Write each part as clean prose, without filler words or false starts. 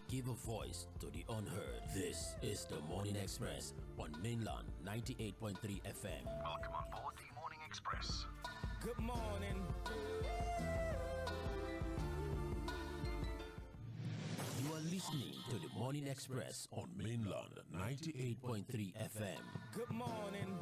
Give a voice to the unheard. This is the Morning Express on Mainland 98.3 FM. Welcome on board the Morning Express. Good morning. You are listening to the Morning Express on Mainland 98.3 FM. Good morning.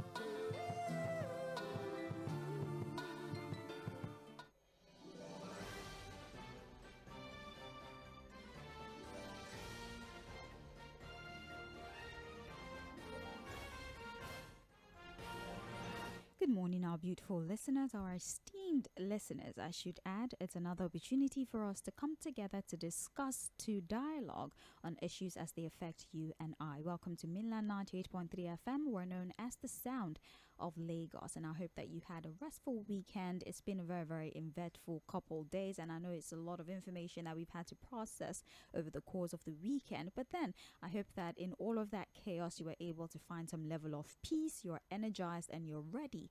Good morning, our beautiful listeners, our esteemed listeners, I should add. It's another opportunity for us to come together to discuss, to dialogue on issues as they affect you and I. Welcome to Mainland 98.3 FM. We're known as the sound of Lagos, and I hope that you had a restful weekend. It's been a very, very eventful couple of days, and I know it's a lot of information that we've had to process over the course of the weekend. But then I hope that in all of that chaos, you were able to find some level of peace. You're energized and you're ready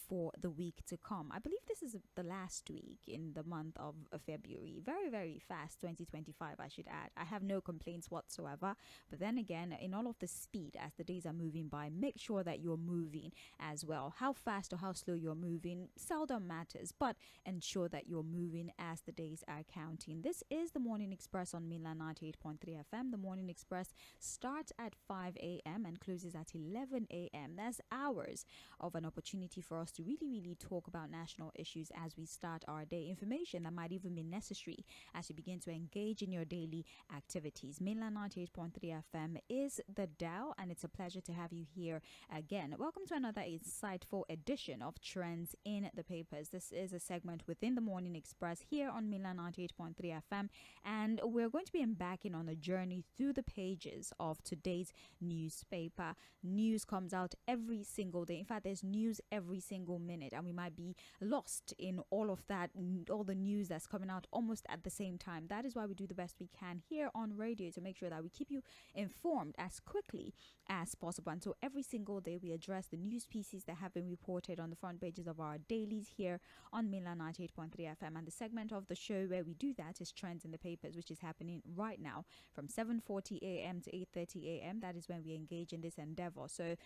for the week to come. I believe this is the last week in the month of February. Very, very fast, 2025, I should add. I have no complaints whatsoever. But then again, in all of the speed as the days are moving by, make sure that you're moving as well. How fast or how slow you're moving seldom matters, but ensure that you're moving as the days are counting. This is the Morning Express on Mainland 98.3 FM. The Morning Express starts at 5 a.m. and closes at 11 a.m. That's hours of an opportunity for us to really talk about national issues as we start our day. Information that might even be necessary as you begin to engage in your daily activities. Mainland 98.3 FM is the dial, and it's a pleasure to have you here again. Welcome to another insightful edition of Trends in the Papers. This is a segment within the Morning Express here on Mainland 98.3 FM, and we're going to be embarking on a journey through the pages of today's newspaper. News comes out every single day. In fact, there's news every single minute, and we might be lost in all of that, all the news that's coming out almost at the same time. That is why we do the best we can here on radio to make sure that we keep you informed as quickly as possible. And so every single day we address the news pieces that have been reported on the front pages of our dailies here on Mainland 98.3 FM. And the segment of the show where we do that is Trends in the Papers, which is happening right now from 7:40 a.m. to 8:30 a.m. That is when we engage in this endeavor. So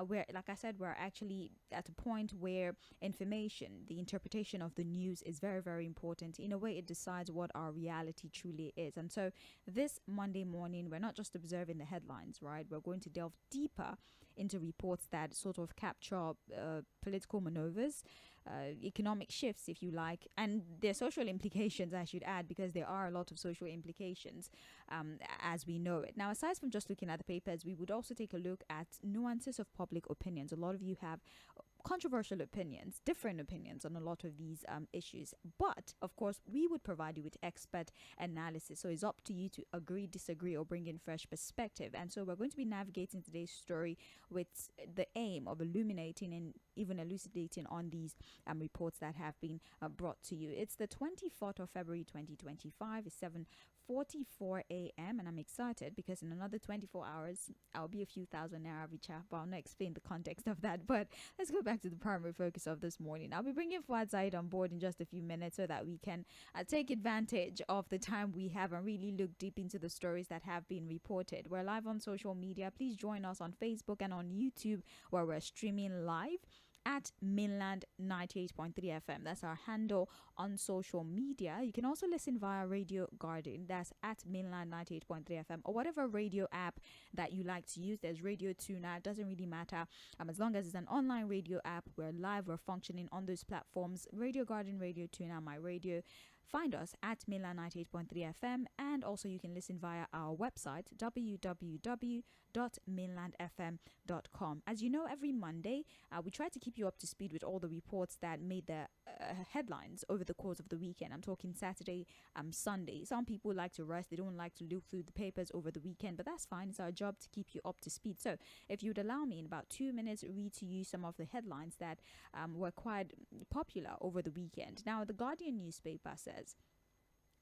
we're, like I said, we're actually at a point where information, the interpretation of the news is very, very important. In a way, it decides what our reality truly is. And so this Monday morning, we're not just observing the headlines, right? We're going to delve deeper into reports that sort of capture political maneuvers, economic shifts, if you like, and their social implications, I should add, because there are a lot of social implications as we know it. Now, aside from just looking at the papers, we would also take a look at nuances of public opinions. A lot of you have controversial opinions, different opinions on a lot of these issues. But of course, we would provide you with expert analysis. So it's up to you to agree, disagree, or bring in fresh perspective. And so we're going to be navigating today's story with the aim of illuminating and even elucidating on these reports that have been brought to you. It's the 24th of February 2025. It's 7:44 a.m. and I'm excited because in another 24 hours I'll be a few thousand naira richer, but I'll not explain the context of that. But let's go back to the primary focus of this morning. I'll be bringing Fᴜᴜᴜ on board in just a few minutes so that we can take advantage of the time we have and really look deep into the stories that have been reported. We're live on social media. Please join us on Facebook and on YouTube, where we're streaming live at Mainland 98.3 FM. That's our handle on social media. You can also listen via Radio Garden. That's at Mainland 98.3 FM, or whatever radio app that you like to use. There's Radio Tuna. It doesn't really matter. As long as it's an online radio app, we're live, we're functioning on those platforms. Radio Garden, Radio Tuna, My Radio. Find us at Mainland 98.3 FM, and also you can listen via our website www.mainlandfm.com. As you know, every Monday we try to keep you up to speed with all the reports that made the headlines over the course of the weekend. I'm talking Saturday, Sunday. Some people like to rest, they don't like to look through the papers over the weekend, but that's fine. It's our job to keep you up to speed. So if you'd allow me in about 2 minutes, read to you some of the headlines that were quite popular over the weekend. Now, the Guardian newspaper says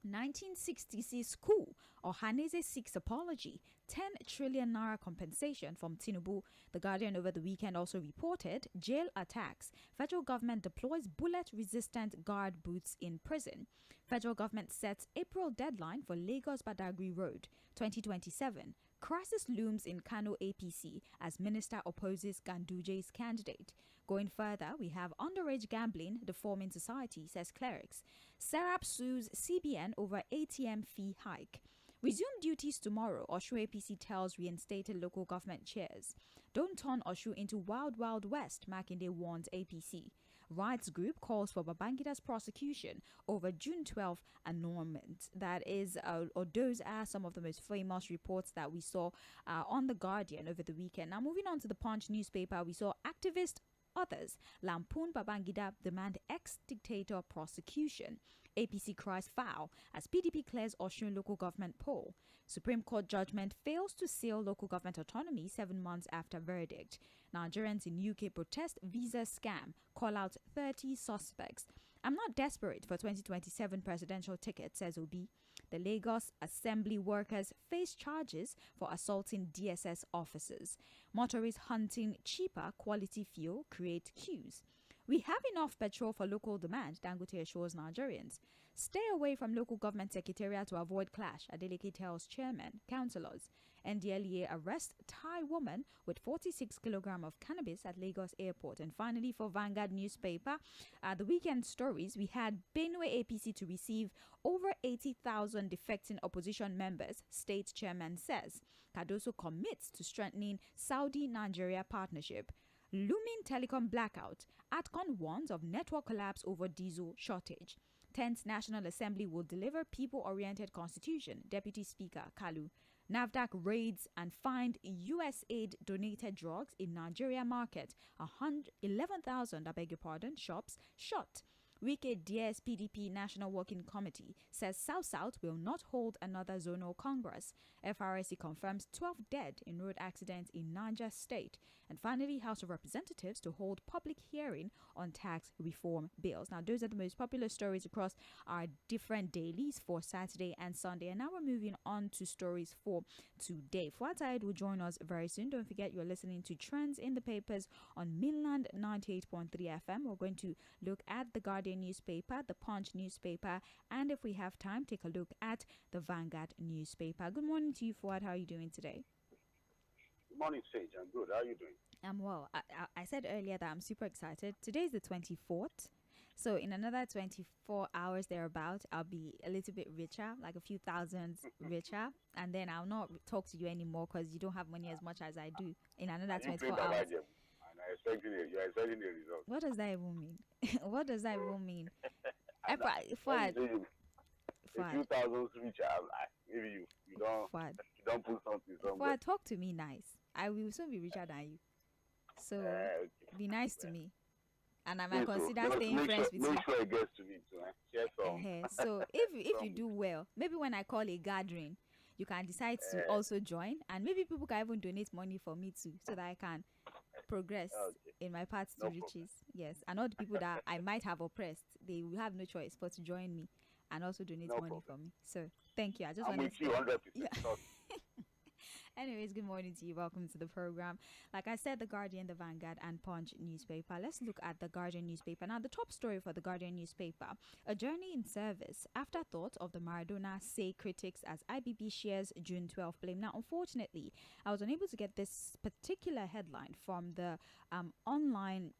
1966 coup, Ohanaeze seeks apology, 10 trillion naira compensation from Tinubu. The Guardian over the weekend also reported jail attacks. Federal government deploys bullet-resistant guard boots in prison. Federal government sets April deadline for Lagos-Badagry Road, 2027. Crisis looms in Kano APC as minister opposes Ganduje's candidate. Going further, we have underage gambling deforming society, says clerics. Serap sues CBN over ATM fee hike. Resume duties tomorrow, Osun APC tells reinstated local government chairs. Don't turn Osun into wild, wild west, Makinde warns APC. Rights group calls for Babangida's prosecution over June 12 annulment. That is, or those are some of the most famous reports that we saw on The Guardian over the weekend. Now, moving on to the Punch newspaper, we saw activist others lampoon Babangida demand ex-dictator prosecution. APC cries foul as PDP clears Osun local government poll. Supreme Court judgment fails to seal local government autonomy 7 months after verdict. Nigerians in UK protest visa scam, call out 30 suspects. I'm not desperate for 2027 presidential ticket, says Obi. The Lagos Assembly workers face charges for assaulting DSS officers. Motorists hunting cheaper quality fuel create queues. We have enough petrol for local demand, Dangote assures Nigerians. Stay away from local government secretariat to avoid clash, Adeleke tells chairman, councillors. NDLEA arrest Thai woman with 46 kilograms of cannabis at Lagos airport. And finally, for Vanguard newspaper, the weekend stories, we had Benue APC to receive over 80,000 defecting opposition members, state chairman says. Cardoso commits to strengthening Saudi-Nigeria partnership. Looming telecom blackout. ATCON warns of network collapse over diesel shortage. 10th National Assembly will deliver people-oriented constitution, Deputy Speaker Kalu. NAFDAC raids and find USAID donated drugs in Nigeria market. 11,000, shops shut. Wike DS PDP National Working Committee says South will not hold another zonal congress. FRSC confirms 12 dead in road accidents in Niger State. And finally, House of Representatives to hold public hearing on tax reform bills. Now, those are the most popular stories across our different dailies for Saturday and Sunday. And now we're moving on to stories for today. Fᴜᴜ will join us very soon. Don't forget you're listening to Trends in the Papers on Mainland 98.3 FM. We're going to look at the Guardian newspaper, the Punch newspaper, and if we have time, take a look at the Vanguard newspaper. Good morning to you, Fouad. How are you doing today? Good morning, Sage. I'm good. How are you doing? I'm well. I said earlier that I'm super excited. Today is the 24th. So in another 24 hours thereabout, I'll be a little bit richer, like a few thousands richer. And then I'll not talk to you anymore because you don't have money as much as I do in another 24 hours. You're expecting the result. What does that even mean? What does that even mean? A few thousands richer, maybe you don't put something somewhere. Fouad, talk to me nice. I will soon be richer than you. So be nice to me. And I might consider staying friends with you. Make sure it gets to me too. Share some. So if you do well, maybe when I call a gathering, you can decide to also join. And maybe people can even donate money for me too, so that I can progress in my path to riches. Yes. And all the people that I might have oppressed, they will have no choice but to join me and also donate money for me. So thank you. I just wanted to 100%. Yeah. Anyways, good morning to you. Welcome to the program. Like I said, The Guardian, The Vanguard, and Punch newspaper. Let's look at The Guardian newspaper. Now, the top story for The Guardian newspaper: a journey in service. Afterthought of the Maradona, say critics as IBB shares June 12 blame. Now, unfortunately, I was unable to get this particular headline from the online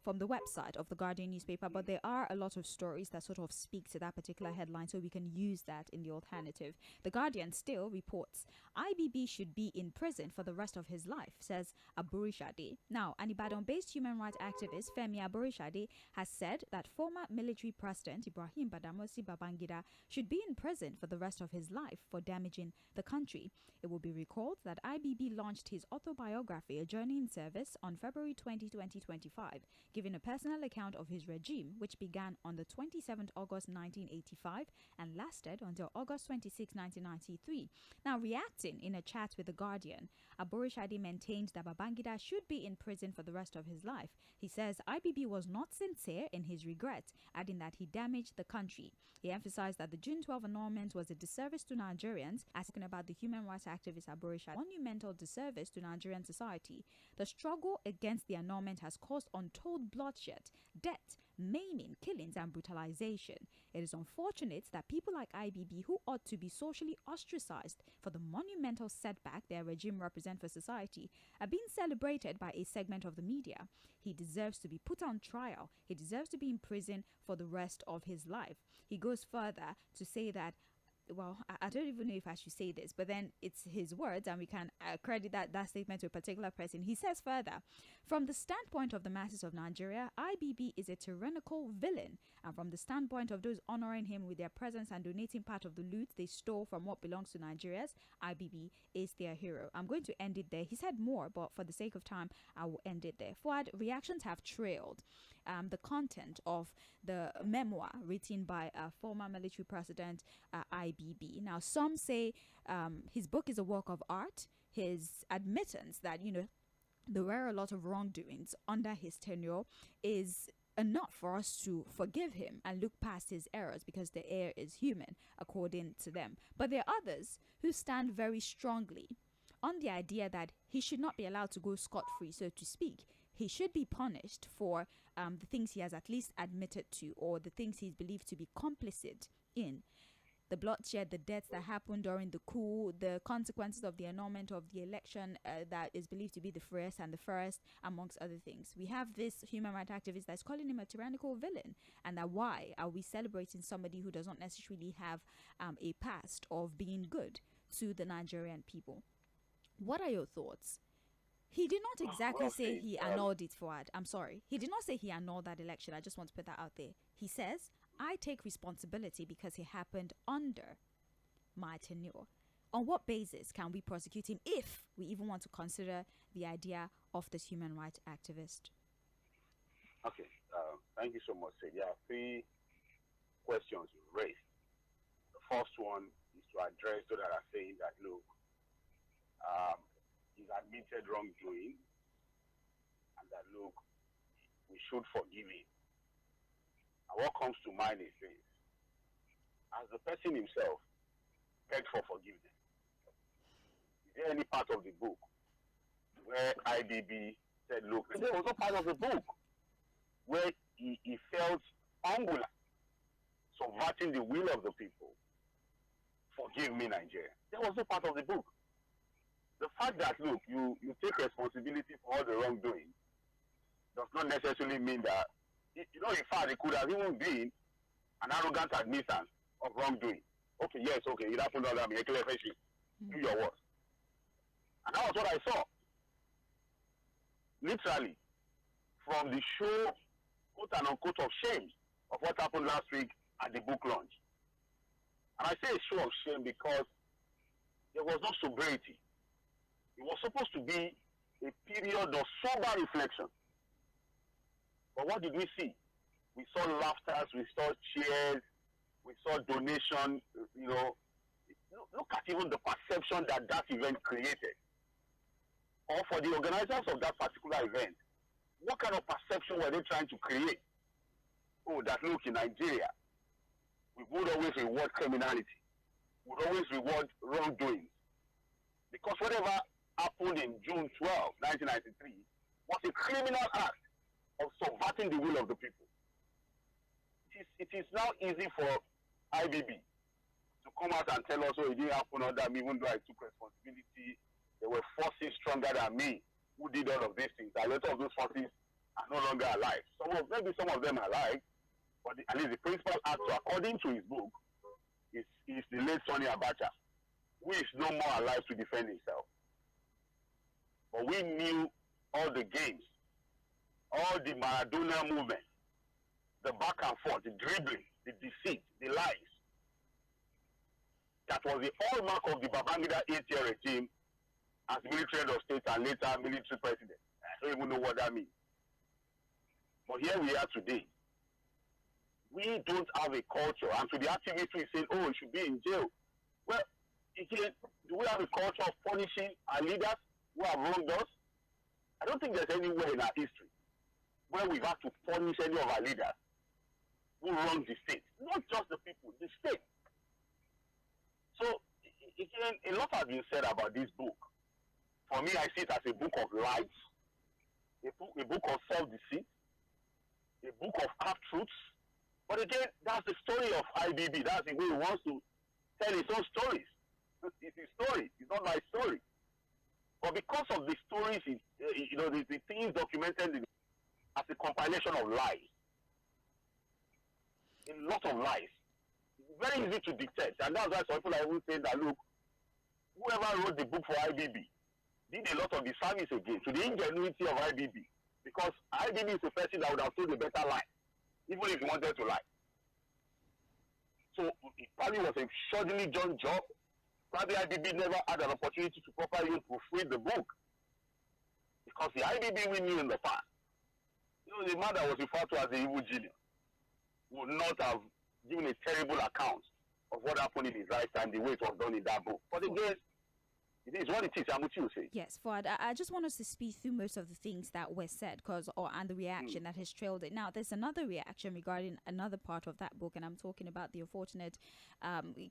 from the website of the Guardian newspaper, but there are a lot of stories that sort of speak to that particular headline, so we can use that in the alternative. The Guardian still reports IBB should be in prison for the rest of his life, says Aborishade. Now, an Ibadan-based human rights activist, Femi Aborishade, has said that former military president Ibrahim Badamasi Babangida should be in prison for the rest of his life for damaging the country. It will be recalled that IBB launched his autobiography, A Journey in Service, on February 20, 2025. 1985, giving a personal account of his regime, which began on the 27th August 1985 and lasted until August 26, 1993. Now, reacting in a chat with The Guardian, Aboríṣadé maintained that Babangida should be in prison for the rest of his life. He says IBB was not sincere in his regret, adding that he damaged the country. He emphasized that the June 12 annulment was a disservice to Nigerians, asking about the human rights activist Aboríṣadé, monumental disservice to Nigerian society. The struggle against the annulment has caused untold bloodshed, death, maiming, killings, and brutalization. It is unfortunate that people like IBB, who ought to be socially ostracized for the monumental setback their regime represents for society, are being celebrated by a segment of the media. He deserves to be put on trial. He deserves to be in prison for the rest of his life. He goes further to say that, well, I don't even know if I should say this, but then it's his words and we can credit that statement to a particular person. He says further, from the standpoint of the masses of Nigeria, IBB is a tyrannical villain. And from the standpoint of those honoring him with their presence and donating part of the loot they stole from what belongs to Nigerians, IBB is their hero. I'm going to end it there. He said more, but for the sake of time, I will end it there. Fuad, reactions have trailed the content of the memoir written by former military president IBB. Now, some say his book is a work of art. His admittance that, there were a lot of wrongdoings under his tenure is enough for us to forgive him and look past his errors because the heir is human, according to them. But there are others who stand very strongly on the idea that he should not be allowed to go scot-free, so to speak. He should be punished for the things he has at least admitted to, or the things he's believed to be complicit in. The bloodshed, the deaths that happened during the coup, the consequences of the annulment of the election that is believed to be the freest and the first, amongst other things. We have this human rights activist that's calling him a tyrannical villain. And that why are we celebrating somebody who does not necessarily have a past of being good to the Nigerian people? What are your thoughts? He did not exactly say he annulled it, Fuad. I'm sorry. He did not say he annulled that election. I just want to put that out there. He says, I take responsibility because it happened under my tenure. On what basis can we prosecute him if we even want to consider the idea of this human rights activist? Okay, thank you so much. There are three questions you raised. The first one is to address those that are saying that, look, he's admitted wrongdoing and that, look, we should forgive him. And what comes to mind is this. As the person himself begged for forgiveness, is there any part of the book where IBB said, look, and there was no part of the book where he felt angular, subverting the will of the people? Forgive me, Nigeria. There was no part of the book. The fact that, look, you take responsibility for all the wrongdoing does not necessarily mean that, in fact, it could have even been an arrogant admittance of wrongdoing. Okay, yes, okay, it happened under me, do your work. And that was what I saw. Literally, from the show, quote and unquote, of shame of what happened last week at the book launch. And I say a show of shame because there was no sobriety. It was supposed to be a period of sober reflection. But what did we see? We saw laughter, we saw cheers, we saw donation, look at even the perception that event created. Or for the organizers of that particular event, what kind of perception were they trying to create? Oh, that look, in Nigeria, we would always reward criminality. We would always reward wrongdoing. Because whatever happened in June 12, 1993, was a criminal act of subverting the will of the people. It is now easy for IBB to come out and tell us, oh, it didn't happen under me, even though I took responsibility. There were forces stronger than me who did all of these things. A lot of those forces are no longer alive. Maybe some of them are alive, but at least the principal actor, according to his book, is the late Sani Abacha, who is no more alive to defend himself. But we knew all the games, all the Maradona movement, the back and forth, the dribbling, the deceit, the lies. That was the hallmark of the Babangida 8-year regime as military head of state and later military president. I don't even know what that means. But here we are today. We don't have a culture. And to the activists who say, oh, it should be in jail. Well, again, do we have a culture of punishing our leaders who have wronged us? I don't think there's anywhere in our history where we've had to punish any of our leaders who wronged the state. Not just the people, the state. So, again, a lot has been said about this book. For me, I see it as a book of lies, a book of self-deceit, a book of half-truths. But again, that's the story of IBB. That's the way he wants to tell his own stories. It's his story. It's not my story. But because of the stories, the things documented as a compilation of lies, a lot of lies, it's very easy to detect. And that's why some people are even saying that, look, whoever wrote the book for IBB did a lot of the service again to the ingenuity of IBB. Because IBB is a person that would have told a better lie, even if he wanted to lie. So it probably was a shoddily done job. Probably IBB never had an opportunity to properly proofread the book. Because the IBB we knew in the past, the man that was referred to as the evil genius, would not have given a terrible account of what happened in his lifetime, the way it was done in that book. But again, it is what it is. I'm what you say. Yes, Fuad. I just want us to speed through most of the things that were said, and the reaction that has trailed it. Now, there's another reaction regarding another part of that book, and I'm talking about the unfortunate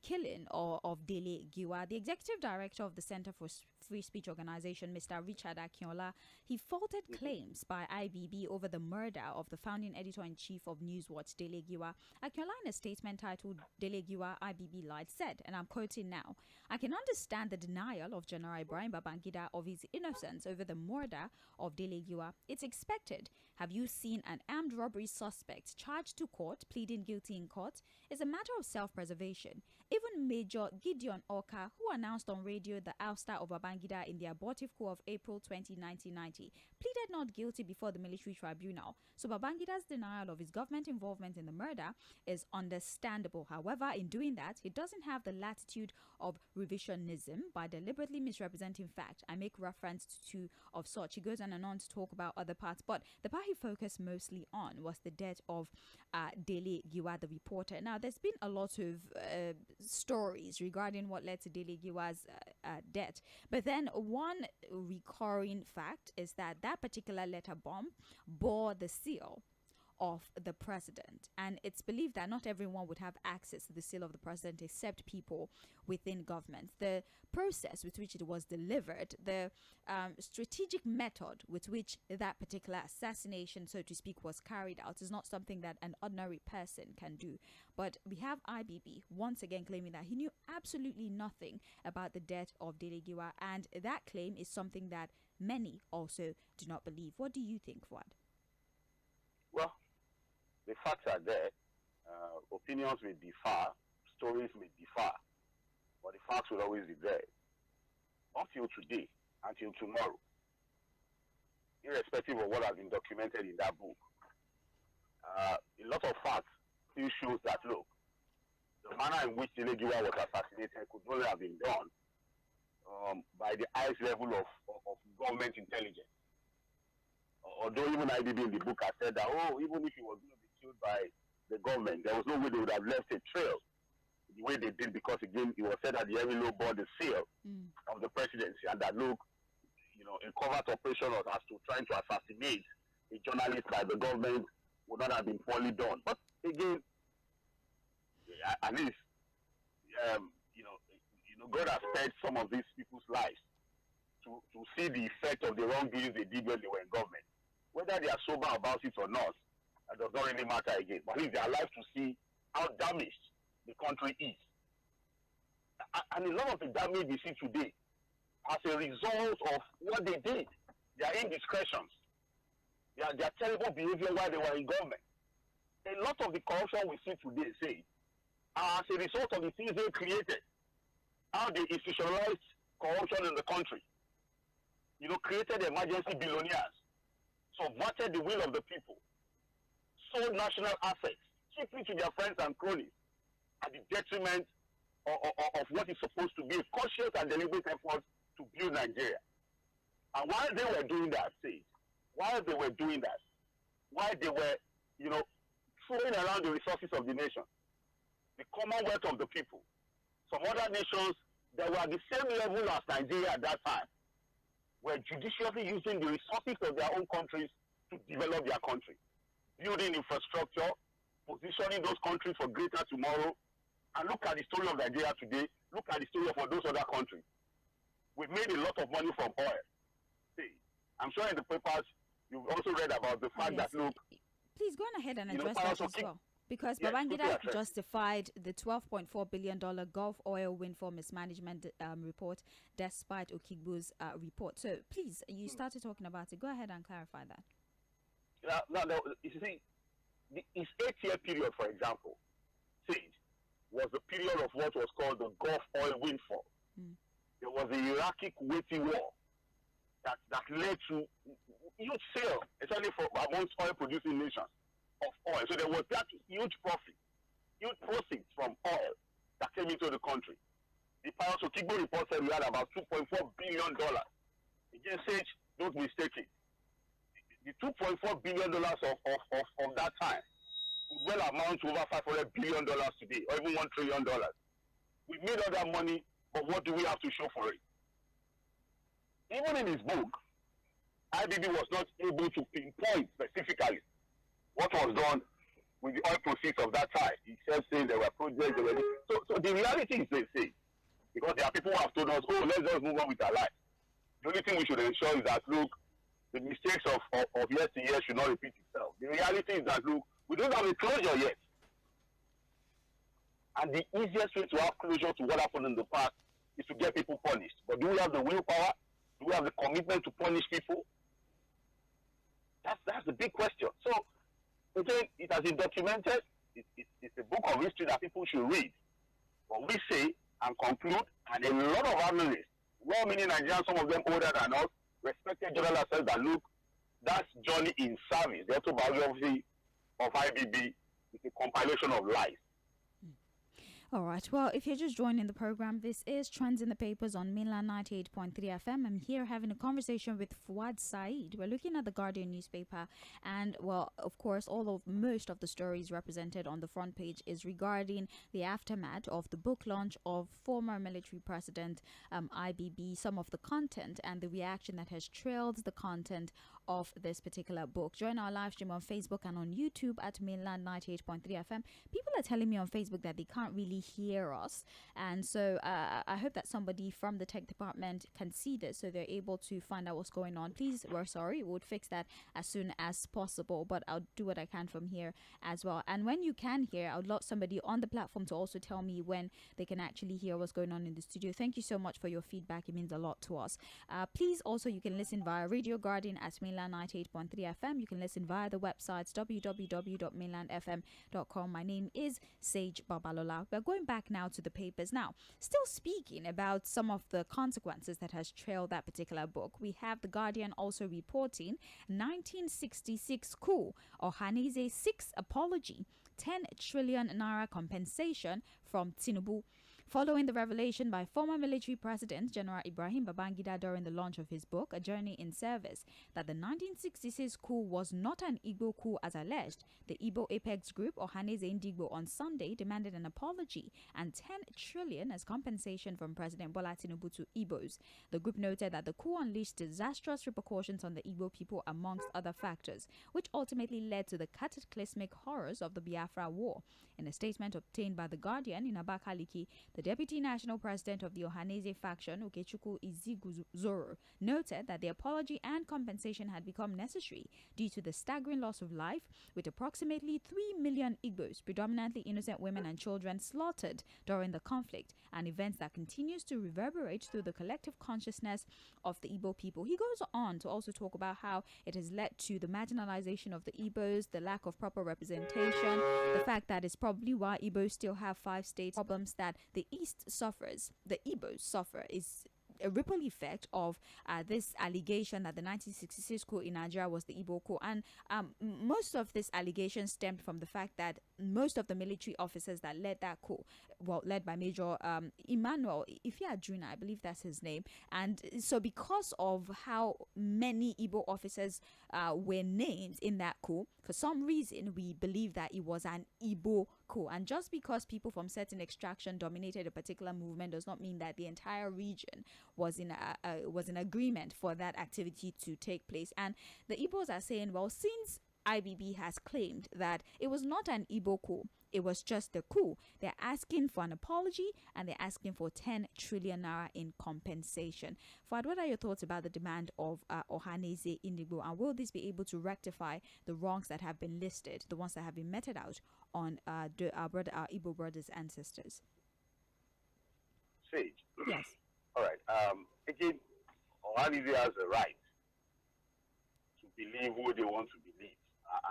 killing of Delegiwa, the executive director of the Center for Free Speech Organization, Mr. Richard Akinola. He faulted claims by IBB over the murder of the founding editor-in-chief of Newswatch, Delegiwa. Akinola, in a statement titled "Delegiwa, IBB Lied," said, and I'm quoting now, "I can understand the denial of General Ibrahim Babangida of his innocence over the murder of Delegiwa. It's expected. Have you seen an armed robbery suspect charged to court, pleading guilty in court? It's a matter of self-preservation. Even Major Gideon Oka, who announced on radio the ouster of Babangida in the abortive coup of April 20, 1990, pleaded not guilty before the military tribunal. So Babangida's denial of his government involvement in the murder is understandable. However, in doing that, he doesn't have the latitude of revisionism by deliberately misrepresenting fact. I make reference to of such." He goes on and on to talk about other parts, but the part he focused mostly on was the death of Delegiwa, the reporter. Now, there's been a lot of stories regarding what led to Delegiwa's death, but then one recurring fact is that that particular letter bomb bore the seal of the president, and it's believed that not everyone would have access to the seal of the president except people within government. The process with which it was delivered, the strategic method with which that particular assassination, so to speak, was carried out is not something that an ordinary person can do. But we have IBB once again claiming that he knew absolutely nothing about the death of Delegiwa, and that claim is something that many also do not believe. What do you think, Fuad? Well, the facts are there. Opinions may differ, stories may differ, but the facts will always be there. Until today, until tomorrow, irrespective of what has been documented in that book, a lot of facts still shows that, look, the manner in which Delegiwa was assassinated could only have been done by the highest level of government intelligence. Although even IBB in the book has said that, even if he was going to be killed by the government, there was no way they would have left a trail the way they did, because again, it was said that the Ewilo bore the seal of the presidency, and that, look, a covert operation as to trying to assassinate a journalist by the government would not have been poorly done. But again, at least, God has spared some of these people's lives to see the effect of the wrongdoings they did when they were in government. Whether they are sober about it or not, that does not really matter again. But at least they are alive to see how damaged the country is. And a lot of the damage we see today as a result of what they did, their indiscretions, their terrible behavior while they were in government. A lot of the corruption we see today, are as a result of the things they created. How they institutionalized corruption in the country. Created emergency billionaires, subverted the will of the people, sold national assets chiefly to their friends and cronies at the detriment of what is supposed to be a cautious and deliberate effort to build Nigeria. And while they were doing that, while they were, throwing around the resources of the nation, the commonwealth of the people. Some other nations that were at the same level as Nigeria at that time were judiciously using the resources of their own countries to develop their country, building infrastructure, positioning those countries for greater tomorrow. And look at the story of Nigeria today. Look at the story of those other countries. We've made a lot of money from oil. See, I'm sure in the papers you've also read about the fact that, look, please go on ahead and address that as well. Because yes, Babangida justified the $12.4 billion Gulf oil windfall mismanagement report despite Okigbo's report. So please, you started talking about it. Go ahead and clarify that. Now, you see, his 8-year period, for example, was the period of what was called the Gulf oil windfall. There was the Iraqi-Kuwaiti war that led to huge sale, especially for amongst oil-producing nations, of oil. So there was that huge profit, huge proceeds from oil that came into the country. The Pius Okigbo report said we had about $2.4 billion. Again, Sage, don't mistake it. The $2.4 billion of that time would well amount to over $500 billion today, or even $1 trillion. We made all that money, but what do we have to show for it? Even in his book, IBB was not able to pinpoint specifically what was done with the oil proceeds of that time. He said saying there were projects, so the reality is they say, because there are people who have told us, oh, let's just move on with our life. The only thing we should ensure is that, look, the mistakes of yesteryear should not repeat itself. The reality is that, look, we don't have a closure yet. And the easiest way to have closure to what happened in the past is to get people punished. But do we have the willpower? Do we have the commitment to punish people? That's the big question. So, again, it has been documented. It's a book of history that people should read. What we say and conclude, and a lot of analysts, well-meaning Nigerians, some of them older than us, respected journalists said that, look, that's Johnny in Service, the autobiography of IBB, is a compilation of lies. All right. Well, if you're just joining the program, this is Trends in the Papers on Mainland 98.3 FM. I'm here having a conversation with Fuad Said. We're looking at the Guardian newspaper, and, well, of course, most of the stories represented on the front page is regarding the aftermath of the book launch of former military president IBB, some of the content and the reaction that has trailed the content of this particular book. Join our live stream on Facebook and on YouTube at Mainland 98.3 FM. People are telling me on Facebook that they can't really hear us, and so I hope that somebody from the tech department can see this so they're able to find out what's going on. Please, we're sorry, we'll fix that as soon as possible, but I'll do what I can from here as well. And when you can hear, I would love somebody on the platform to also tell me when they can actually hear what's going on in the studio. Thank you so much for your feedback. It means a lot to us. Please, also, you can listen via Radio Guardian at Mainland 98.3 FM. You can listen via the websites www.mainlandfm.com. My name is Sage Babalola. We're going back now to the papers. Now, still speaking about some of the consequences that has trailed that particular book, we have the Guardian also reporting 1966 coup, Ohaneze 6 apology, 10 trillion naira compensation from Tinubu. Following the revelation by former military president General Ibrahim Babangida during the launch of his book, A Journey in Service, that the 1966 coup was not an Igbo coup as alleged, the Igbo apex group Ohaneze Ndigbo on Sunday demanded an apology and 10 trillion as compensation from President Bola Tinubu to Igbos. The group noted that the coup unleashed disastrous repercussions on the Igbo people amongst other factors, which ultimately led to the cataclysmic horrors of the Biafra War. In a statement obtained by The Guardian in Abakaliki, the deputy national president of the Ohaneze faction, Okechukwu Iziguzoro, noted that the apology and compensation had become necessary due to the staggering loss of life, with approximately 3 million Igbos, predominantly innocent women and children, slaughtered during the conflict, an event that continues to reverberate through the collective consciousness of the Igbo people. He goes on to also talk about how it has led to the marginalization of the Igbos, the lack of proper representation, the fact that it's probably why Igbos still have 5 state problems that the East suffers, the Igbos suffer, is ripple effect of this allegation that the 1966 coup in Nigeria was the Igbo coup. And most of this allegation stemmed from the fact that most of the military officers that led that coup, well, led by Major Emmanuel Ifeajuna, I believe that's his name. And so because of how many Igbo officers were named in that coup, for some reason we believe that it was an Igbo coup. And just because people from certain extraction dominated a particular movement does not mean that the entire region was in agreement for that activity to take place. And the Igbos are saying, well, since IBB has claimed that it was not an Igbo coup, it was just a coup, they're asking for an apology and they're asking for 10 trillion naira in compensation. Fuad, what are your thoughts about the demand of Ohanaeze Ndigbo, and will this be able to rectify the wrongs that have been listed, the ones that have been meted out on our Igbo brothers and sisters? Sage. Yes. All right. Again, Ohanaeze has the right to believe who they want to believe.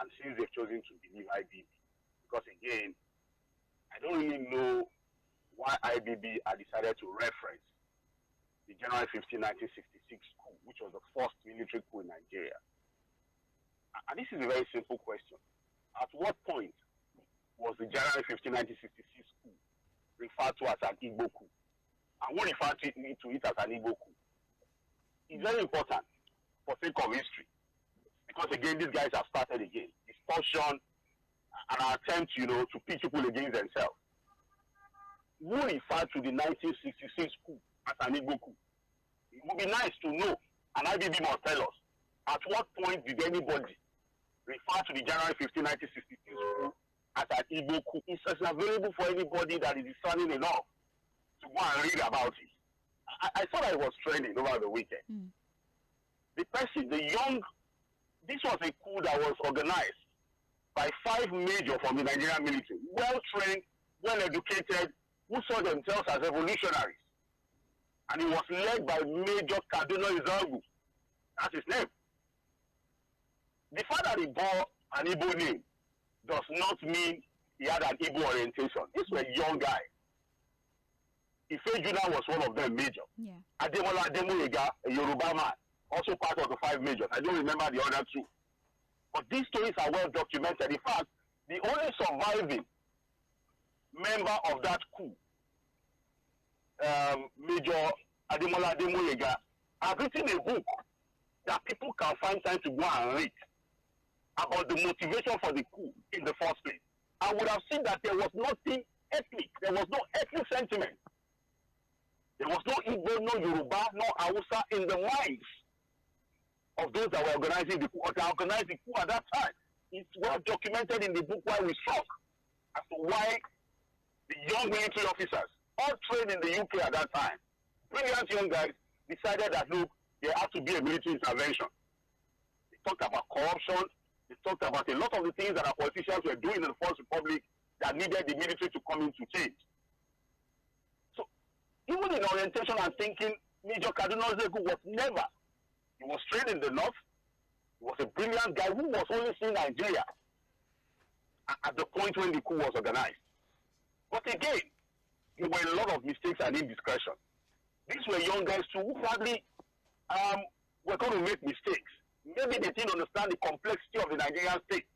And since they've chosen to believe IBB, because again, I don't really know why IBB had decided to reference the January 15, 1966 coup, which was the first military coup in Nigeria. And this is a very simple question. At what point was the January 15, 1966 coup referred to as an Igbo coup? And who referred to it as an Igbo coup? It's very important for sake of history. Because again, these guys have started again. Distortion and an attempt, to pit people against themselves. Who referred to the 1966 coup as an Igbo coup? It would be nice to know, and IBB must tell us, at what point did anybody refer to the January 15, 1966 coup as an Igbo coup? It's available for anybody that is discerning enough to go and read about it. I thought I was trending over the weekend. The person, this was a coup that was organized by 5 major from the Nigerian military, well-trained, well-educated, who saw themselves as revolutionaries. And it was led by Major M쏘ɪᴜ. That's his name. The fact that he bore an Igbo name does not mean he had an Igbo orientation. These were young guys. Ifeajuna was one of them, major. Yeah. Ademola Ademoyega, a Yoruba man, also part of the 5 majors. I don't remember the other 2. But these stories are well documented. In fact, the only surviving member of that coup, Major Ademola Ademoyega, has written a book that people can find time to go and read about the motivation for the coup in the first place. I would have seen that there was nothing ethnic. There was no ethnic sentiment. There was no Igbo, no Yoruba, no Hausa in the minds of those that were organizing the coup, or that organized the coup at that time. It's well documented in the book Why We Struck as to why the young military officers, all trained in the UK at that time, brilliant young guys, decided that, look, there had to be a military intervention. They talked about corruption. They talked about a lot of the things that our politicians were doing in the First Republic that needed the military to come in to change. So, even in orientation and thinking, Major Kaduna was never. He was trained in the North. He was a brilliant guy who was only seeing Nigeria at the point when the coup was organized. But again, there were a lot of mistakes and indiscretion. These were young guys too who probably were going to make mistakes. Maybe they didn't understand the complexity of the Nigerian state.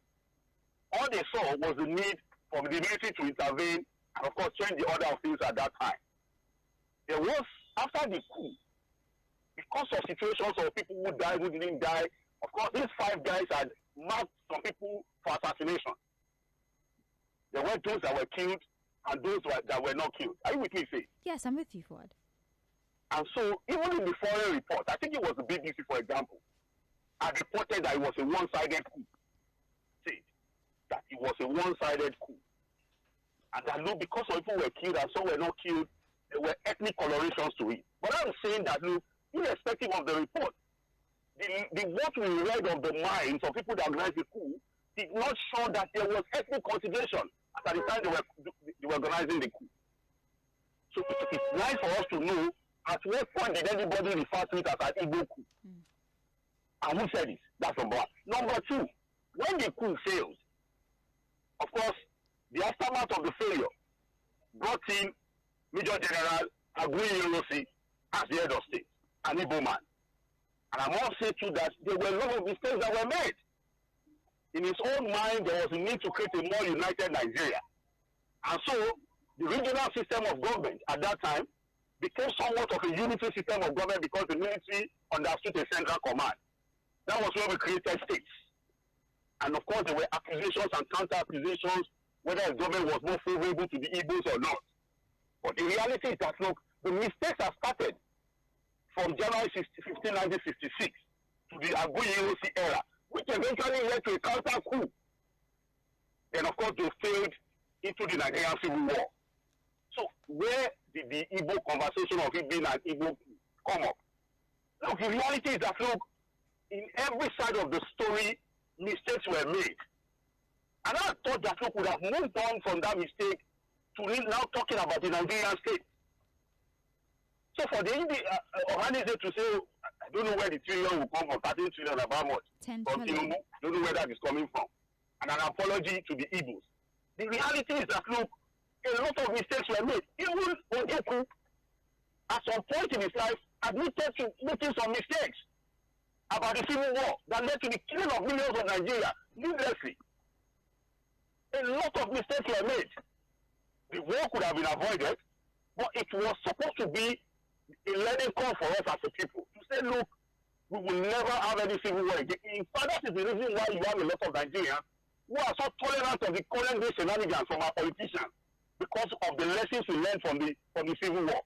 All they saw was the need for the military to intervene and, of course, change the order of things at that time. There was, after the coup, because of situations of people who died, who didn't die, of course, these 5 guys had marked some people for assassination. There were those that were killed and those that were not killed. Are you with me, Faith? Yes, I'm with you, Fuad. And so, even in the foreign report, I think it was the BBC, for example, had reported that it was a one-sided coup. See, that it was a one-sided coup. And that, look, because some people were killed and some were not killed, there were ethnic colorations to it. But I'm saying that, look, irrespective of the report, what we read of the minds of people that organized the coup did not show that there was ethnic consideration at the time they were organizing the coup. So it's nice for us to know at what point did anybody refer to it as an Igbo coup. And who said it? That's number 1. Number 2, when the coup failed, of course, the aftermath of the failure brought in Major General Aguiyi Ironsi as the head of state, an Igbo man. And I must say too that there were a lot of mistakes that were made. In his own mind, there was a need to create a more united Nigeria. And so, the regional system of government at that time became somewhat of a unitary system of government because the military understood a central command. That was when we created states. And of course, there were accusations and counter-accusations whether the government was more favorable to the Igbos or not. But the reality is that, look, the mistakes have started from January 15, 1966 to the Aguiyi era, which eventually led to a counter-coup. Then, of course, they failed into the Nigerian Civil War. So, where did the Igbo conversation of it being an Igbo come up? Look, the reality is that, look, in every side of the story, mistakes were made. And I thought that, look, would have moved on from that mistake to now talking about the Nigerian state. So for the organization to say, I don't know where the trillion will come from, 13 trillion, about much, 10 from trillion. Tinubu, don't know where that is coming from. And an apology to the Igbos. The reality is that, look, a lot of mistakes were made. Even Ojukwu, at some point in his life, admitted to making some mistakes about the Civil War that led to the killing of millions of Nigeria, needlessly. A lot of mistakes were made. The war could have been avoided, but it was supposed to be a learning call for us as a people to say, look, we will never have any civil war again. In fact, that is the reason why you have a lot of Nigerians who are so tolerant of the current day shenanigans from our politicians because of the lessons we learned from the Civil War.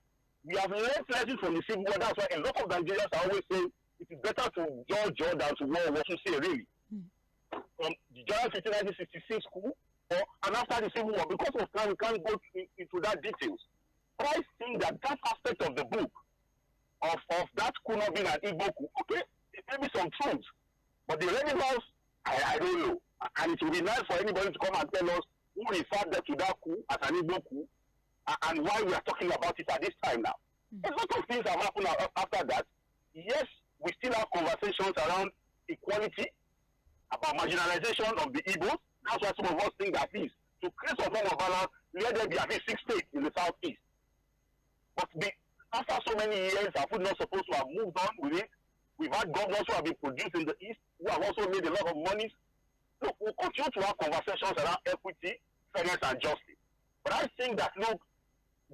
We have learned lessons from the Civil War. That's why a lot of Nigerians are always saying it is better to judge than to war what you say, really. From the January 15, 1966 coup, and after the Civil War, because of time, we can't go into that details. But I think that aspect of the book, of that could not be an Igbo coup, okay, it may be some truth, but the relevance, I don't know. And it will be nice for anybody to come and tell us who referred to that coup as an Igbo coup, and why we are talking about it at this time now. A lot of things have happened after that. Yes, we still have conversations around equality, about marginalization of the Igbos. That's why some of us think that is to create some form of balance, let there be at least 6 states in the southeast. But after so many years, are we not supposed to have moved on with it? We've had governors who have been produced in the east, who have also made a lot of money. Look, we'll continue to have conversations around equity, fairness, and justice. But I think that, look,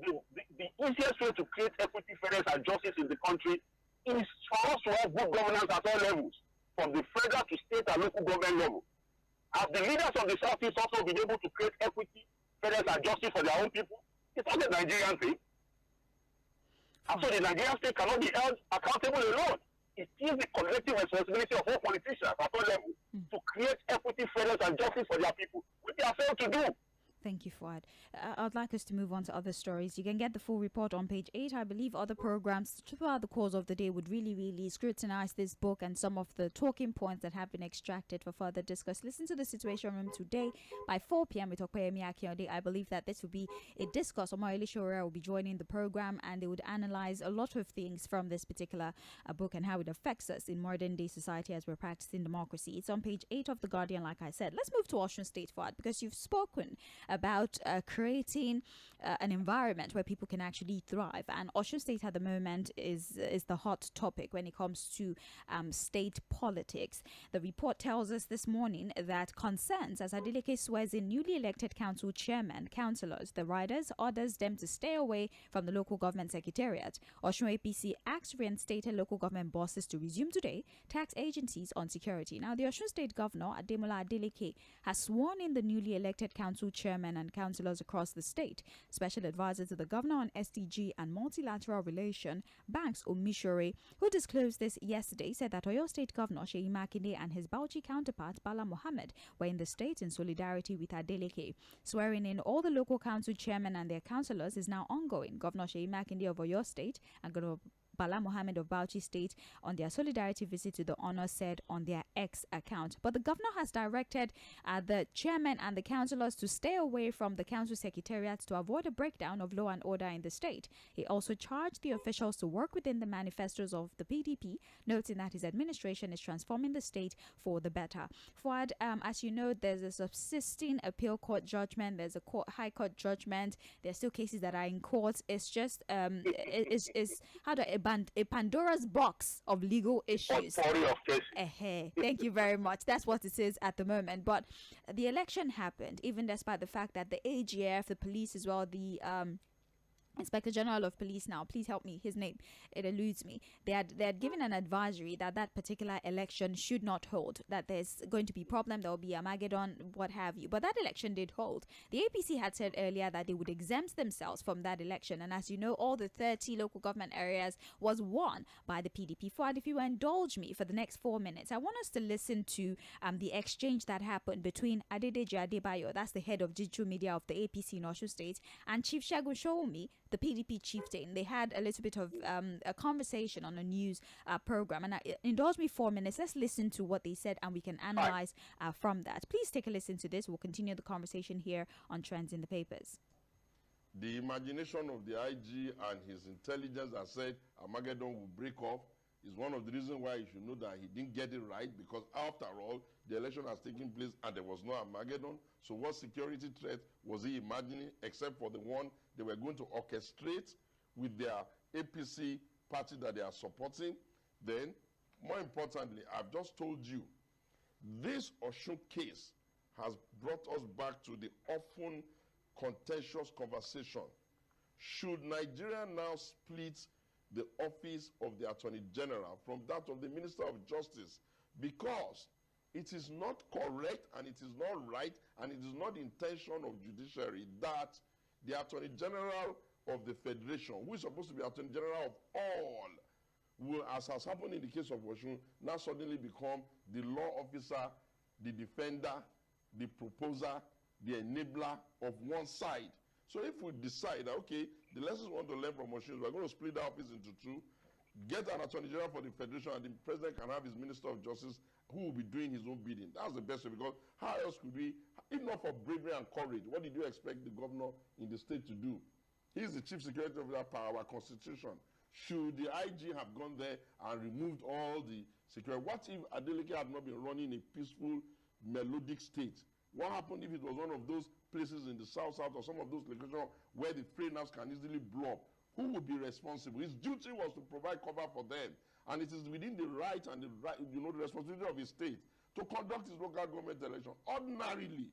the easiest way to create equity, fairness, and justice in the country is for us to have good governance at all levels, from the federal to state and local government level. Have the leaders of the Southeast also been able to create equity, fairness, and justice for their own people? It's not a Nigerian thing. And so the Nigerian state cannot be held accountable alone. It is the collective responsibility of all politicians at all levels to create equity, fairness, and justice for their people, which they are failed to do. Thank you, Fuad. I'd like us to move on to other stories. You can get the full report on page 8. I believe other programs throughout the course of the day would really scrutinize this book and some of the talking points that have been extracted for further discuss. Listen to the Situation Room today by 4 p.m. with Tʀᴇɪᴅs Iɪr. I believe that this will be a discuss. Mᴜɪᴟᴜ Sᴜ will be joining the program and they would analyze a lot of things from this particular book and how it affects us in modern day society as we're practicing democracy. It's on page 8 of The Guardian, like I said. Let's move to Osun State, Fuad, because you've spoken about creating an environment where people can actually thrive, and Osun State at the moment is the hot topic when it comes to state politics. The report tells us this morning that concerns as Adeleke swears in newly elected council chairman, councillors, the riders orders them to stay away from the local government secretariat. Osun APC asks reinstated local government bosses to resume today tax agencies on security. Now, the Osun State Governor Ademola Adeleke has sworn in the newly elected council chairman and councillors across the state. Special advisor to the governor on SDG and multilateral relation, Banks Omishore, who disclosed this yesterday, said that Oyo State Governor Seyi Makinde and his Bauchi counterpart Bala Mohammed were in the state in solidarity with Adeleke. Swearing in all the local council chairmen and their councillors is now ongoing. Governor Seyi Makinde of Oyo State and Governor Bala Mohammed of Bauchi State on their solidarity visit to the honor said on their X account. But the governor has directed the chairman and the councillors to stay away from the council secretariats to avoid a breakdown of law and order in the state. He also charged the officials to work within the manifestos of the PDP, noting that his administration is transforming the state for the better. Fouad, as you know, there's a subsisting appeal court judgment, there's a high court judgment, there's still cases that are in courts. It's just it's a Pandora's box of legal issues. Thank you very much. That's what it is at the moment. But the election happened, even despite the fact that the AGF, the police as well, the Inspector General of Police now, please help me, his name, it eludes me. They had given an advisory that that particular election should not hold, that there's going to be problem, there will be Armageddon, what have you. But that election did hold. The APC had said earlier that they would exempt themselves from that election. And as you know, all the 30 local government areas was won by the PDP. Fouad, if you will indulge me for the next 4 minutes, I want us to listen to the exchange that happened between Adedeji Adebayo, that's the head of digital media of the APC in Osun State, and Chief Segun Sowunmi, the PDP chieftain. They had a little bit of a conversation on a news program. And indulge me 4 minutes. Let's listen to what they said and we can analyze from that. Please take a listen to this. We'll continue the conversation here on Trends in the Papers. The imagination of the IG and his intelligence that said Armageddon will break off is one of the reasons why you should know that he didn't get it right, because after all, the election has taken place and there was no Armageddon. So what security threat was he imagining except for the one they were going to orchestrate with their APC party that they are supporting? Then, more importantly, I've just told you, this Osun case has brought us back to the often contentious conversation. Should Nigeria now split the office of the Attorney General from that of the Minister of Justice? Because it is not correct and it is not right and it is not the intention of judiciary that the Attorney General of the Federation, who is supposed to be Attorney General of all, will, as has happened in the case of Osun, now suddenly become the law officer, the defender, the proposer, the enabler of one side. So if we decide that, okay, the lessons we want to learn from Osun, we're going to split the office into two, get an Attorney General for the Federation, and the President can have his Minister of Justice who will be doing his own bidding. That's the best way, because how else could we, if not for bravery and courage, what did you expect the governor in the state to do? He's the chief security officer per our constitution. Should the IG have gone there and removed all the security? What if Adeleke had not been running a peaceful, melodic state? What happened if it was one of those places in the south or some of those locations where the freeways can easily blow up? Who would be responsible? His duty was to provide cover for them, and it is within the right and the responsibility of his state to conduct his local government election. Ordinarily,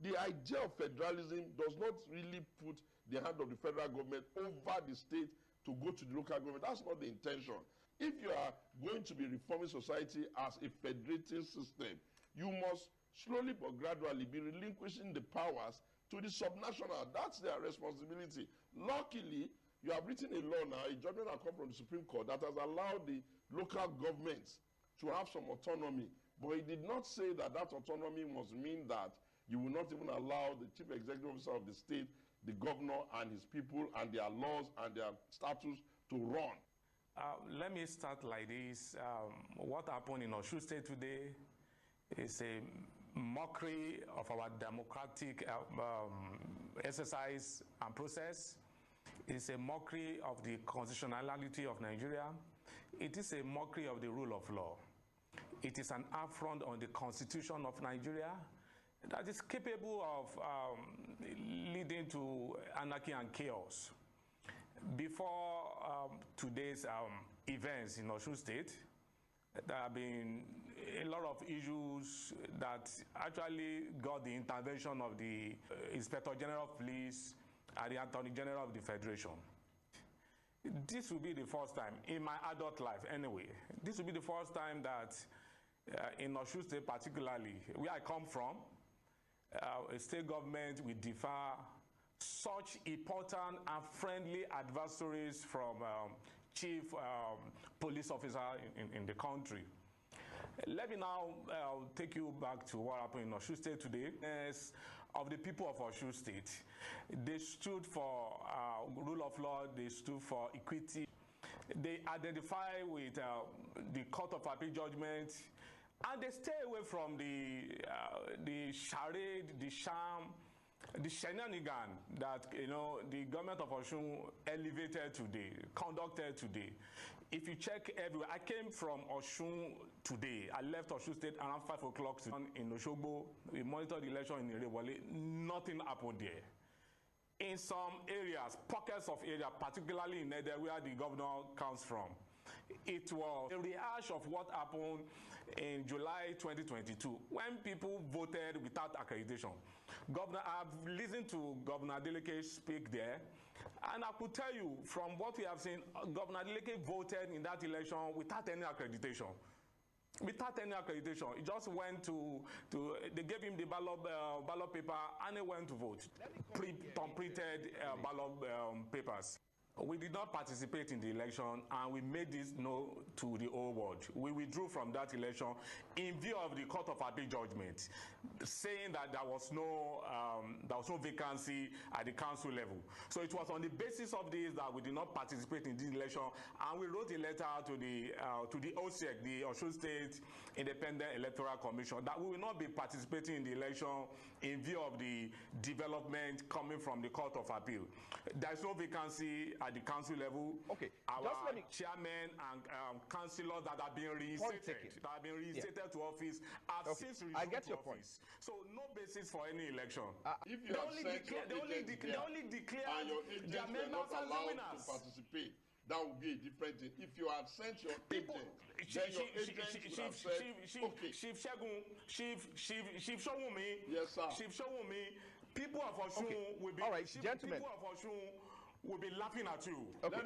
the idea of federalism does not really put the hand of the federal government over the state to go to the local government. That's not the intention. If you are going to be reforming society as a federating system, you must slowly but gradually be relinquishing the powers to the subnational. That's their responsibility. Luckily, you have written a law now, a judgment that comes from the Supreme Court that has allowed the local governments to have some autonomy. But it did not say that that autonomy must mean that you will not even allow the chief executive officer of the state, the governor and his people and their laws and their statutes to run. Let me start like this. What happened in Osun State today is a mockery of our democratic exercise and process. It's a mockery of the constitutionality of Nigeria. It is a mockery of the rule of law. It is an affront on the Constitution of Nigeria that is capable of leading to anarchy and chaos. Before today's events in Osun State, there have been a lot of issues that actually got the intervention of the Inspector General of Police and the Attorney General of the Federation. This will be the first time in my adult life anyway. This will be the first time that in Osun State particularly, where I come from, a state government will defer such important and friendly adversaries from chief police officer in the country. Let me now take you back to what happened in Osun State today. Of the people of Osun State, they stood for rule of law, they stood for equity. They identify with the Court of Appeal judgment, and they stay away from the charade, the sham, the shenanigan that the government of Osun elevated today, conducted today. If you check everywhere, I came from Osun today. I left Osun State around 5 o'clock in Oshogbo. We monitored the election in Irebole. Nothing happened there. In some areas, pockets of area, particularly in Ede, where the governor comes from, it was a rehash of what happened in July 2022 when people voted without accreditation. I've listened to Governor Adeleke speak there, and I could tell you from what we have seen, Governor Adeleke voted in that election without any accreditation. Without any accreditation, he just went they gave him the ballot paper and he went to vote. Printed ballot papers. We did not participate in the election, and we made this known to the whole world. We withdrew from that election in view of the Court of Appeal judgment, saying that there was no vacancy at the council level. So it was on the basis of this that we did not participate in this election, and we wrote a letter to the OSEC, the Osun State Independent Electoral Commission, that we will not be participating in the election in view of the development coming from the Court of Appeal. There is no vacancy at the council level. Okay, our chairmen and councillors that have been reinstated, to office have since resumed to office. So no basis for any election. If you they only declare and your agents were not allowed to participate, that would be a different thing. If you had sent your agent, then your agent would have said, okay. Chief Fᴜᴜᴜ, yes, sir. Chief Fᴜᴜᴜ, people of Osun will be. All right, gentlemen. People of Osun will be laughing at you. Okay,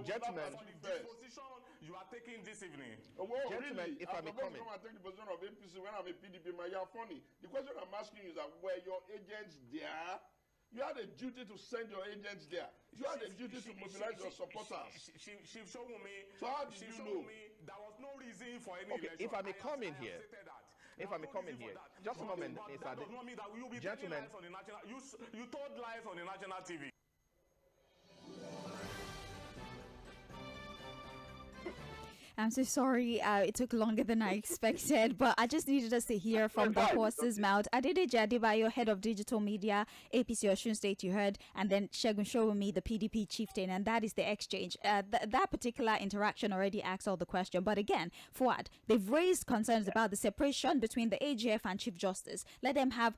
gentlemen. The position you are taking this evening. Gentlemen, really? If I may comment. I take the position of APC when I'm a PDP man, you are funny. The question I'm asking you is that were your agents there? You had a duty to send your agents there. You had a duty to mobilize your supporters. Chief Fᴜᴜᴜ, so how did you know? There was no reason for any election. If I may come in here. If I may come in here, just a moment, that does not mean that we will be gentlemen. Lives on the national. You told lies on the national TV. I'm so sorry. It took longer than I expected, but I just needed us to hear from the horse's mouth. Adedeji Adebayo, head of digital media, APC Osun State, you heard, and then Segun Sowunmi, the PDP chieftain, and that is the exchange. That particular interaction already asked all the question. But again, Fuad, they've raised concerns about the separation between the AGF and Chief Justice. Let them have,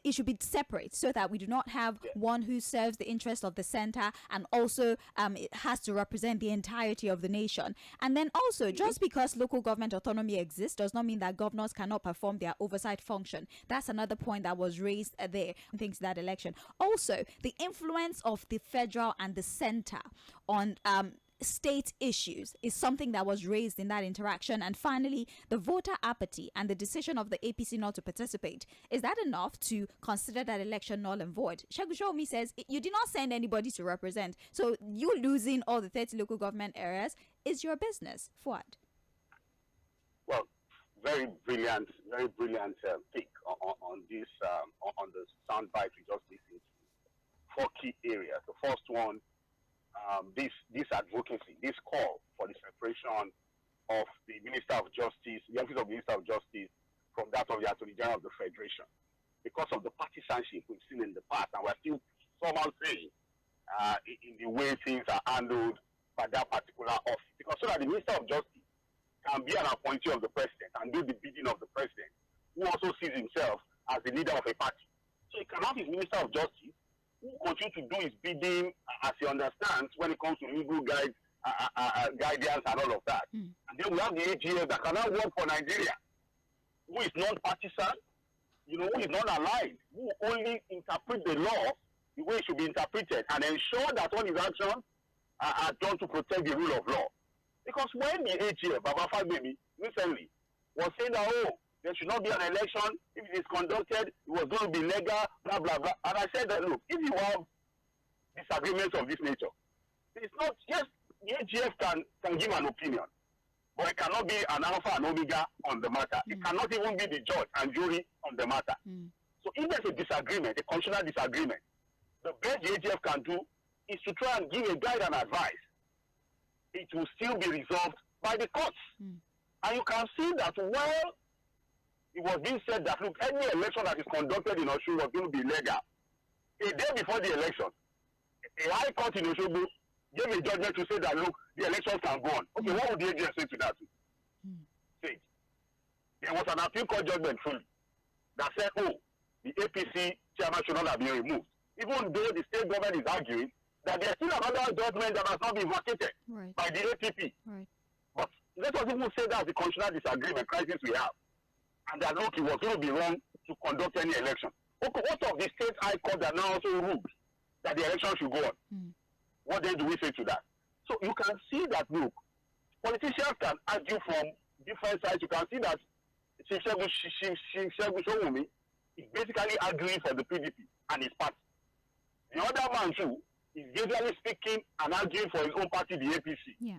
it should be separate so that we do not have one who serves the interest of the center and also it has to represent the entirety of the nation. And then also, just because local government autonomy exists does not mean that governors cannot perform their oversight function. That's another point that was raised there, thanks to that election. Also, the influence of the federal and the center on state issues is something that was raised in that interaction. And finally, the voter apathy and the decision of the APC not to participate. Is that enough to consider that election null and void? Segun Sowunmi says you did not send anybody to represent, so you losing all the 30 local government areas is your business. Fuad. Well, very brilliant pick on this on the soundbite we just listened to. 4 key areas. The first one, this advocacy, this call for the separation of the Minister of Justice, the office of Minister of Justice, from that of the Attorney General of the Federation, because of the partisanship we've seen in the past, and we're still somehow saying in the way things are handled by that particular office, because so that the Minister of Justice can be an appointee of the President and do the bidding of the President, who also sees himself as the leader of a party. So he can have his Minister of Justice who continue to do his bidding as he understands when it comes to legal guidance and all of that. And then we have the AGF that cannot work for Nigeria, who is non-partisan, who is non-aligned, who only interpret the law the way it should be interpreted and ensure that all his actions are done to protect the rule of law. Because when the AGF, Baba Fágbèmí, recently was saying that, there should not be an election, if it is conducted, it was going to be legal, blah, blah, blah. And I said that, look, if you have disagreements of this nature, it's not, yes, the AGF can give an opinion, but it cannot be an alpha and omega on the matter. It cannot even be the judge and jury on the matter. So if there's a disagreement, a constitutional disagreement, the best the AGF can do is to try and give a guide and advice it will still be resolved by the courts. And you can see that while it was being said that, look, any election that is conducted in Osun was going to be legal, a day before the election, a high court in Osogbo gave a judgment to say that, look, the elections can go on. Okay, what would the AGS say to that? Say, there was an appeal court judgment fully that said, oh, the APC chairman should not have been removed. Even though the state government is arguing that there's still another judgment that has not been vacated by the APP. But let us even say that's the constitutional disagreement crisis we have. And that, look, it was going to be wrong to conduct any election. Okay, what of the state high court that now also ruled that the election should go on? What then do we say to that? So you can see that, look, politicians can argue from different sides. You can see that Fᴜᴜᴜ is basically arguing for the PDP and his party. The other man too is basically speaking and arguing for his own party, the APC.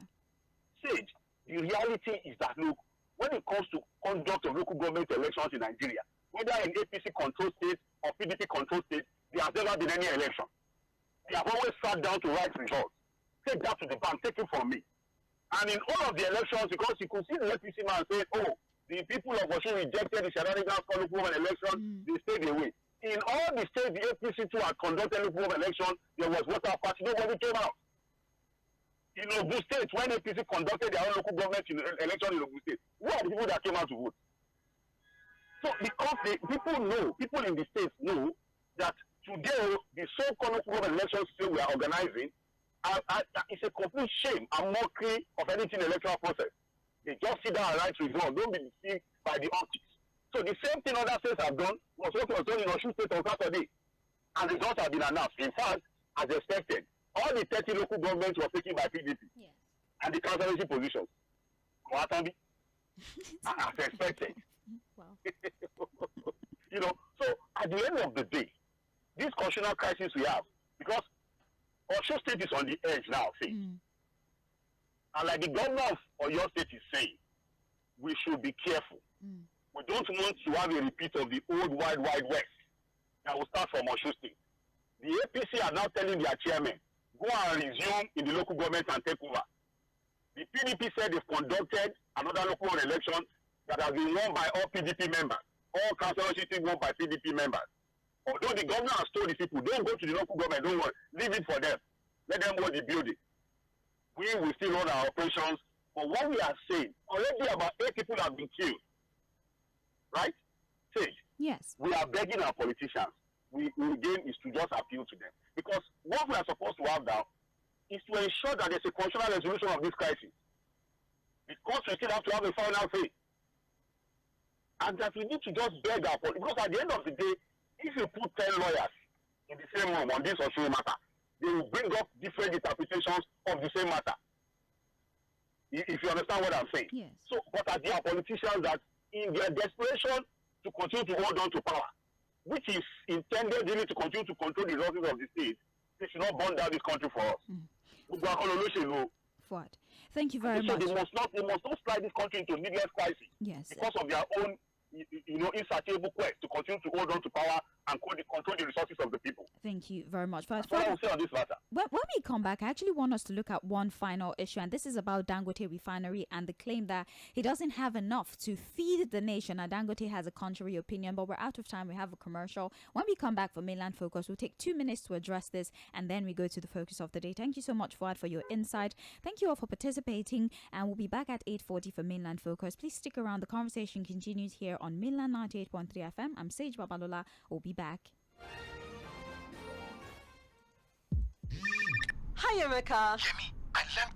Sage, the reality is that, look, when it comes to conduct of local government elections in Nigeria, whether in APC control state or PDP control state, there has never been any election. They have always sat down to write results. Take that to the bank, take it from me. And in all of the elections, because you could see the APC man say, oh, the people of Osun rejected the shenanigans for local government election, they stayed away. In all the states the APC too had conducted local government election, there was water party, nobody came out. In Ogun State, when APC conducted their own local government election in Ogun State, who are the people that came out to vote? So because people in the states know that today the so-called local government elections we are organizing, it's a complete shame and mockery of anything electoral process. They just sit down and write results. Don't be deceived by the optics. So the same thing other states have done was what was done in Osun State on Saturday. And results have been announced. In fact, as expected, all the 30 local governments were taken by PDP. And the councillorship positions. As expected. So at the end of the day, this constitutional crisis we have, because Osun State is on the edge now, see. And like the governor of Oyo State is saying, we should be careful. We don't want to have a repeat of the old Wild West that will start from Osun State. The APC are now telling their chairman, go and resume in the local government and take over. The PDP said they've conducted another local election that has been won by all PDP members. All councillorship won by PDP members. Although the governor has told the people, don't go to the local government, don't worry, leave it for them. Let them hold the building. We will still run our operations. But what we are saying, already about 8 people have been killed. Right? Sage. Yes. We are begging our politicians. We again is to just appeal to them. Because what we are supposed to have now is to ensure that there's a constitutional resolution of this crisis. Because we still have to have a final say. And that we need to just beg our politicians. Because at the end of the day, if you put 10 lawyers in the same room on this or same matter, they will bring up different interpretations of the same matter. If you understand what I'm saying. Yes. So, but are there politicians that in their desperation to continue to hold on to power, which is intended really to continue to control the resources of the state, they should not burn down this country for us. Fuad, thank you very much. They must not slide this country into needless crisis. Yes. Because of their own insatiable quest to continue to hold on to power and control the resources of the people. Thank you very much. That's what I will say on this matter. When we come back, I actually want us to look at one final issue, and this is about Dangote Refinery and the claim that he doesn't have enough to feed the nation. And Dangote has a contrary opinion, but we're out of time. We have a commercial. When we come back for Mainland Focus, we'll take 2 minutes to address this, and then we go to the focus of the day. Thank you so much, Fuad, for your insight. Thank you all for participating, and we'll be back at 8:40 for Mainland Focus. Please stick around. The conversation continues here on Mainland 98.3 FM. I'm Sage Babalola. We'll be back. Hi, Emeka. Yemi, I learned